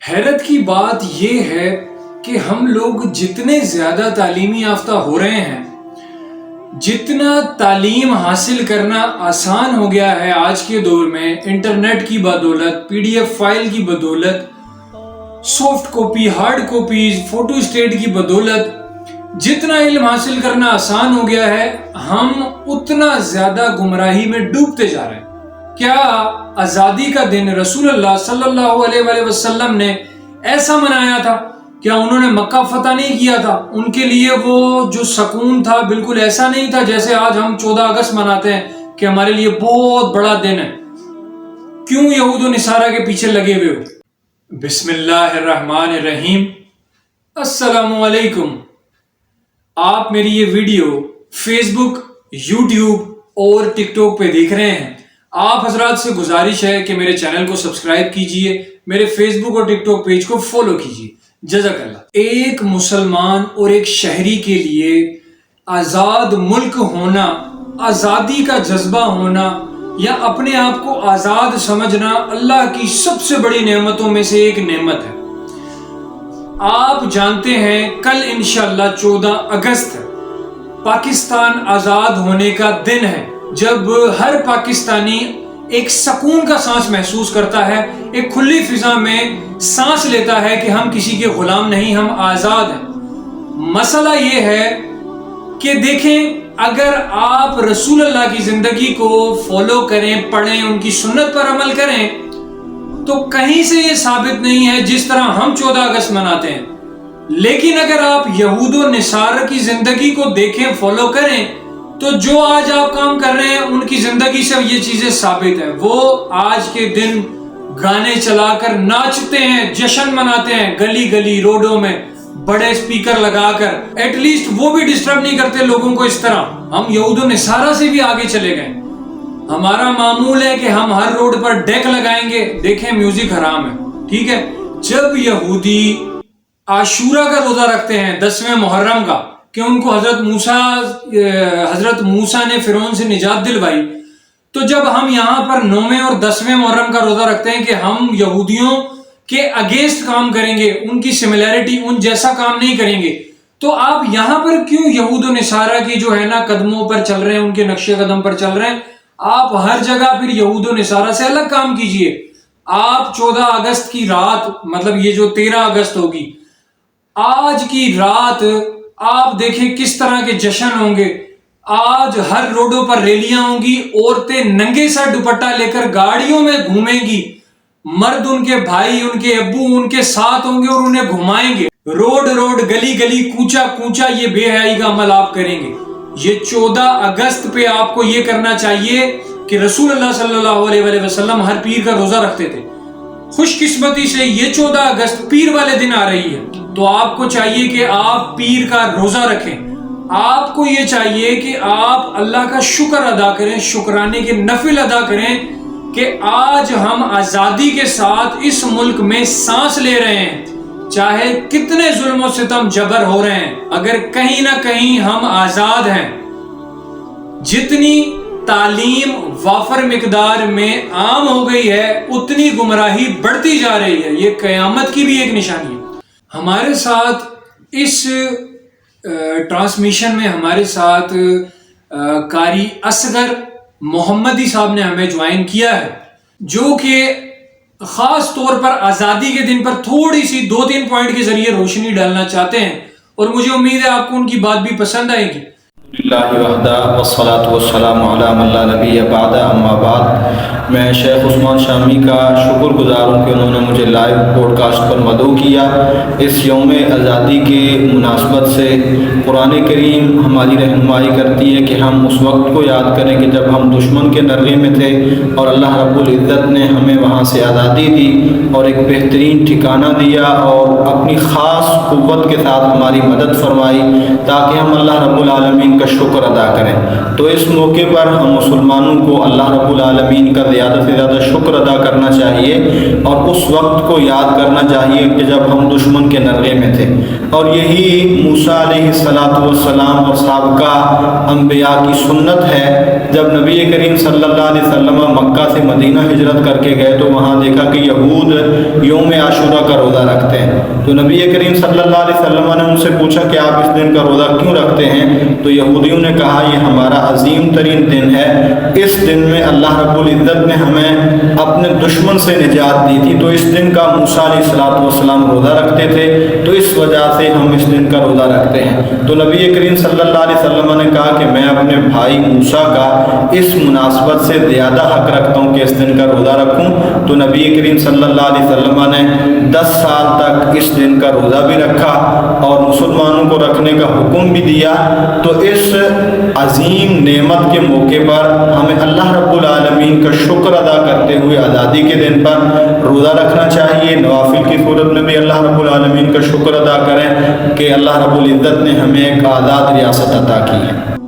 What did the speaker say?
حیرت کی بات یہ ہے کہ ہم لوگ جتنے زیادہ تعلیمی یافتہ ہو رہے ہیں، جتنا تعلیم حاصل کرنا آسان ہو گیا ہے آج کے دور میں، انٹرنیٹ کی بدولت، پی ڈی ایف فائل کی بدولت، soft copy, hard copies, photo state کی بدولت، جتنا علم حاصل کرنا آسان ہو گیا ہے، ہم اتنا زیادہ گمراہی میں ڈوبتے جا رہے ہیں۔ کیا آزادی کا دن رسول اللہ صلی اللہ علیہ وآلہ وسلم نے ایسا منایا تھا؟ کیا انہوں نے مکہ فتح نہیں کیا تھا؟ ان کے لیے وہ جو سکون تھا بالکل ایسا نہیں تھا جیسے آج ہم 14 اگست مناتے ہیں کہ ہمارے لیے بہت بڑا دن ہے؟ کیوں یہود و نصارہ کے پیچھے لگے ہوئے ہو؟ بسم اللہ الرحمن الرحیم۔ السلام علیکم۔ آپ میری یہ ویڈیو فیس بک، یوٹیوب اور ٹک ٹاک پہ دیکھ رہے ہیں۔ آپ حضرات سے گزارش ہے کہ میرے چینل کو سبسکرائب کیجئے، میرے فیس بک اور ٹک ٹاک پیج کو فالو کیجئے۔ جزاک اللہ۔ ایک مسلمان اور ایک شہری کے لیے آزاد ملک ہونا، آزادی کا جذبہ ہونا یا اپنے آپ کو آزاد سمجھنا اللہ کی سب سے بڑی نعمتوں میں سے ایک نعمت ہے۔ آپ جانتے ہیں کل انشاءاللہ 14 اگست پاکستان آزاد ہونے کا دن ہے، جب ہر پاکستانی ایک سکون کا سانس محسوس کرتا ہے، ایک کھلی فضا میں سانس لیتا ہے کہ ہم کسی کے غلام نہیں، ہم آزاد ہیں۔ مسئلہ یہ ہے کہ دیکھیں، اگر آپ رسول اللہ کی زندگی کو فالو کریں، پڑھیں، ان کی سنت پر عمل کریں، تو کہیں سے یہ ثابت نہیں ہے جس طرح ہم 14 اگست مناتے ہیں۔ لیکن اگر آپ یہود و نصارہ کی زندگی کو دیکھیں، فالو کریں، تو جو آج آپ کام کر رہے ہیں ان کی زندگی سے یہ چیزیں ثابت ہیں۔ وہ آج کے دن گانے چلا کر ناچتے ہیں، جشن مناتے ہیں، گلی گلی روڈوں میں بڑے اسپیکر لگا کر۔ ایٹ لیسٹ وہ بھی ڈسٹرب نہیں کرتے لوگوں کو اس طرح۔ ہم یہود و نصارہ سے بھی آگے چلے گئے۔ ہمارا معمول ہے کہ ہم ہر روڈ پر ڈیک لگائیں گے۔ دیکھیں، میوزک حرام ہے، ٹھیک ہے۔ جب یہودی عاشورہ کا روزہ رکھتے ہیں 10ویں محرم کا، کہ ان کو حضرت موسیٰ نے فرعون سے نجات دلوائی، تو جب ہم یہاں پر 9ویں اور 10ویں محرم کا روزہ رکھتے ہیں کہ ہم یہودیوں کے اگینسٹ کام کریں گے، ان کی سملیرٹی، ان جیسا کام نہیں کریں گے، تو آپ یہاں پر کیوں یہود و نصارہ کی جو ہے نا قدموں پر چل رہے ہیں، ان کے نقش قدم پر چل رہے ہیں؟ آپ ہر جگہ پھر یہود و نصارہ سے الگ کام کیجئے۔ آپ 14 اگست کی رات، مطلب یہ جو 13 اگست ہوگی، آج کی رات آپ دیکھیں کس طرح کے جشن ہوں گے۔ آج ہر روڈوں پر ریلیاں ہوں گی، عورتیں ننگے سر دوپٹہ لے کر گاڑیوں میں گھومیں گی، مرد ان کے بھائی، ان کے ابو ان کے ساتھ ہوں گے اور انہیں گھمائیں گے۔ روڈ روڈ، گلی گلی، کوچا کوچا یہ بے حیائی کا عمل آپ کریں گے۔ یہ 14 اگست پہ آپ کو یہ کرنا چاہیے کہ رسول اللہ صلی اللہ علیہ وآلہ وسلم ہر پیر کا روزہ رکھتے تھے۔ خوش قسمتی سے یہ 14 اگست پیر والے دن آ رہی ہے، تو آپ کو چاہیے کہ آپ پیر کا روزہ رکھیں۔ آپ کو یہ چاہیے کہ آپ اللہ کا شکر ادا کریں، شکرانے کے نفل ادا کریں کہ آج ہم آزادی کے ساتھ اس ملک میں سانس لے رہے ہیں، چاہے کتنے ظلم و ستم جبر ہو رہے ہیں، اگر کہیں نہ کہیں ہم آزاد ہیں۔ جتنی تعلیم وافر مقدار میں عام ہو گئی ہے، اتنی گمراہی بڑھتی جا رہی ہے۔ یہ قیامت کی بھی ایک نشانی ہے۔ ہمارے ساتھ اس ٹرانسمیشن میں ہمارے ساتھ قاری اصغر محمدی صاحب نے ہمیں جوائن کیا ہے، جو کہ خاص طور پر آزادی کے دن پر تھوڑی سی 2-3 پوائنٹ کے ذریعے روشنی ڈالنا چاہتے ہیں، اور مجھے امید ہے آپ کو ان کی بات بھی پسند آئے گی۔ اللہ وحدہ والصلاة والسلام علی من لا نبی بعد، اما بعد۔ میں شیخ عثمان شامی کا شکر گزار ہوں کہ انہوں نے مجھے لائیو پوڈ کاسٹ پر مدعو کیا۔ اس یوم آزادی کے مناسبت سے قرآن کریم ہماری رہنمائی کرتی ہے کہ ہم اس وقت کو یاد کریں کہ جب ہم دشمن کے نرغے میں تھے اور اللہ رب العزت نے ہمیں وہاں سے آزادی دی اور ایک بہترین ٹھکانہ دیا اور اپنی خاص قوت کے ساتھ ہماری مدد فرمائی تاکہ ہم اللہ رب العالمین کا شکر ادا کریں۔ تو اس موقع پر ہم مسلمانوں کو اللہ رب العالمین کا زیادہ سے زیادہ شکر ادا کرنا چاہیے اور اس وقت کو یاد کرنا چاہیے کہ جب ہم دشمن کے نرغے میں تھے۔ اور یہی موسیٰ علیہ السلام اور سابقہ انبیاء کی سنت ہے۔ جب نبی کریم صلی اللہ علیہ وسلم مکہ سے مدینہ ہجرت کر کے گئے تو وہاں دیکھا کہ یہود یوم عاشورہ کا روزہ رکھتے ہیں، تو نبی کریم صلی اللہ علیہ وسلم نے ان سے پوچھا کہ آپ اس دن کا روزہ کیوں رکھتے ہیں؟ تو یہودیوں نے کہا یہ ہمارا عظیم ترین دن ہے، اس دن میں اللہ رب العزت نے ہمیں اپنے دشمن سے نجات دی تھی، تو اس دن کا موسیٰ علیہ السلام روزہ رکھتے تھے، تو اس وجہ سے ہم اس دن کا روزہ رکھتے ہیں۔ تو نبی کریم صلی اللہ علیہ وسلم نے کہا کہ میں اپنے بھائی موسیٰ کا اس مناسبت سے زیادہ حق رکھتا ہوں کہ اس دن کا روزہ رکھوں۔ تو نبی کریم صلی اللہ علیہ وسلم نے 10 سال تک اس دن کا روزہ بھی رکھا اور مسلمانوں کو رکھنے کا حکم بھی دیا۔ تو اس عظیم نعمت کے موقع پر ہمیں اللہ رب العالمین کا شکر ادا کرتے ہوئے آزادی کے دن پر روزہ رکھنا چاہیے۔ نوافل کی صورت میں بھی اللہ رب العالمین کا شکر ادا کریں کہ اللہ رب العزت نے ہمیں ایک آزاد ریاست عطا کی ہے۔